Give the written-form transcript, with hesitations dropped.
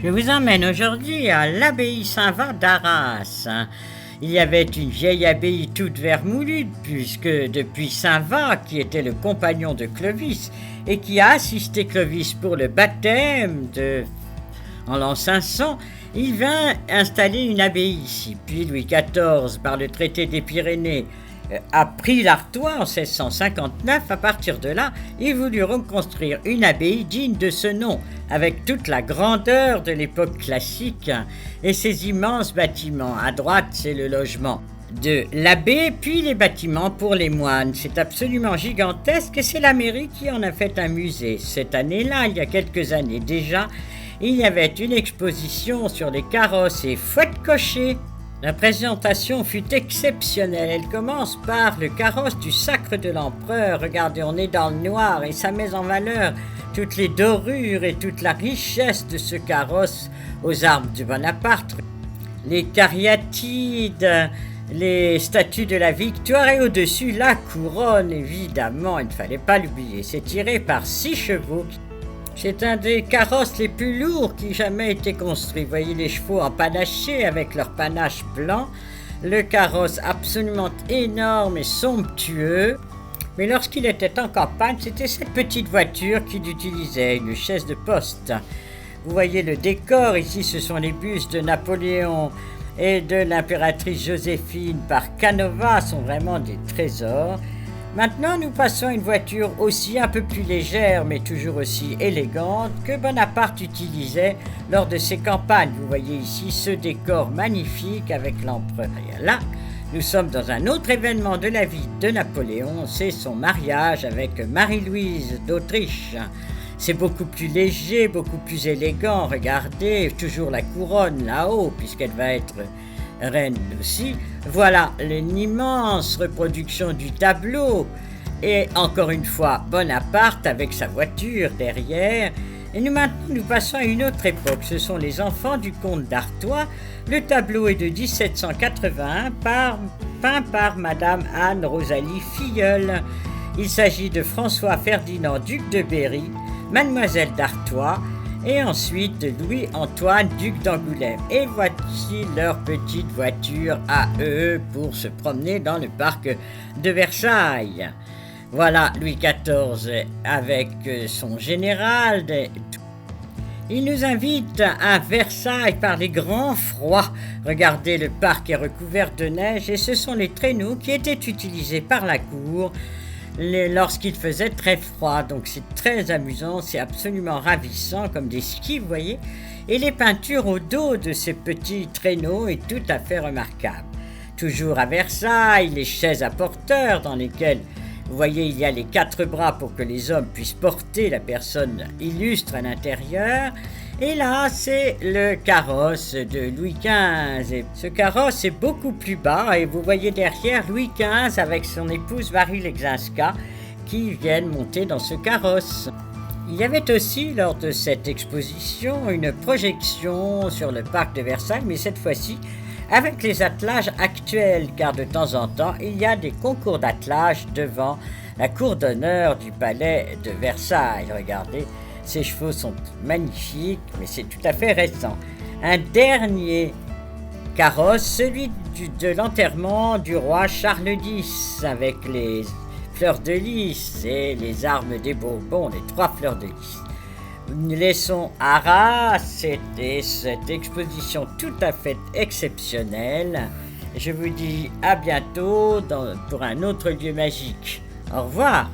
Je vous emmène aujourd'hui à l'abbaye Saint-Va d'Arras. Il y avait une vieille abbaye toute vermoulue, puisque depuis Saint-Va, qui était le compagnon de Clovis, et qui a assisté Clovis pour le baptême en l'an 500, il vint installer une abbaye ici. Puis Louis XIV, par le traité des Pyrénées, a pris l'Artois en 1659. À partir de là, il voulut reconstruire une abbaye digne de ce nom, avec toute la grandeur de l'époque classique et ses immenses bâtiments. À droite, c'est le logement de l'abbé, puis les bâtiments pour les moines. C'est absolument gigantesque et c'est la mairie qui en a fait un musée. Cette année-là, il y a quelques années déjà, il y avait une exposition sur les carrosses et fouettes cochers. La présentation fut exceptionnelle. Elle commence par le carrosse du Sacre de l'Empereur. Regardez, on est dans le noir et ça met en valeur toutes les dorures et toute la richesse de ce carrosse aux armes de Bonaparte. Les cariatides, les statues de la victoire et au-dessus la couronne, évidemment, il ne fallait pas l'oublier. C'est tiré par 6 chevaux. C'est un des carrosses les plus lourds qui jamais été construit. Vous voyez les chevaux empanachés avec leur panache blanc. Le carrosse absolument énorme et somptueux. Mais lorsqu'il était en campagne, c'était cette petite voiture qu'il utilisait, une chaise de poste. Vous voyez le décor, ici ce sont les bustes de Napoléon et de l'impératrice Joséphine par Canova, sont vraiment des trésors. Maintenant, nous passons à une voiture aussi un peu plus légère, mais toujours aussi élégante, que Bonaparte utilisait lors de ses campagnes. Vous voyez ici ce décor magnifique avec l'empereur. Et là, nous sommes dans un autre événement de la vie de Napoléon, c'est son mariage avec Marie-Louise d'Autriche. C'est beaucoup plus léger, beaucoup plus élégant. Regardez, toujours la couronne là-haut, puisqu'elle va être reine aussi. Voilà une immense reproduction du tableau. Et encore une fois, Bonaparte avec sa voiture derrière. Et maintenant, nous passons à une autre époque. Ce sont les enfants du comte d'Artois. Le tableau est de 1781, peint par Madame Anne-Rosalie Filleul. Il s'agit de François-Ferdinand, duc de Berry, Mademoiselle d'Artois, et ensuite de Louis-Antoine, duc d'Angoulême. Et voici leur petite voiture à eux pour se promener dans le parc de Versailles. Voilà Louis XIV avec son général. Il nous invite à Versailles par les grands froids. Regardez, le parc est recouvert de neige et ce sont les traîneaux qui étaient utilisés par la cour lorsqu'il faisait très froid. Donc c'est très amusant, c'est absolument ravissant, comme des skis, vous voyez. Et les peintures au dos de ces petits traîneaux est tout à fait remarquable. Toujours à Versailles, les chaises à porteurs dans lesquelles, vous voyez, il y a les 4 bras pour que les hommes puissent porter la personne illustre à l'intérieur. Et là, c'est le carrosse de Louis XV. Et ce carrosse est beaucoup plus bas et vous voyez derrière Louis XV avec son épouse Marie Lexinska qui viennent monter dans ce carrosse. Il y avait aussi, lors de cette exposition, une projection sur le parc de Versailles, mais cette fois-ci avec les attelages actuels, car de temps en temps, il y a des concours d'attelage devant la cour d'honneur du palais de Versailles. Regardez, ces chevaux sont magnifiques, mais c'est tout à fait récent. Un dernier carrosse, celui de l'enterrement du roi Charles X, avec les fleurs de lys et les armes des Bourbons, les 3 fleurs de lys. Nous laissons Arras, c'était cette exposition tout à fait exceptionnelle. Je vous dis à bientôt pour un autre lieu magique. Au revoir.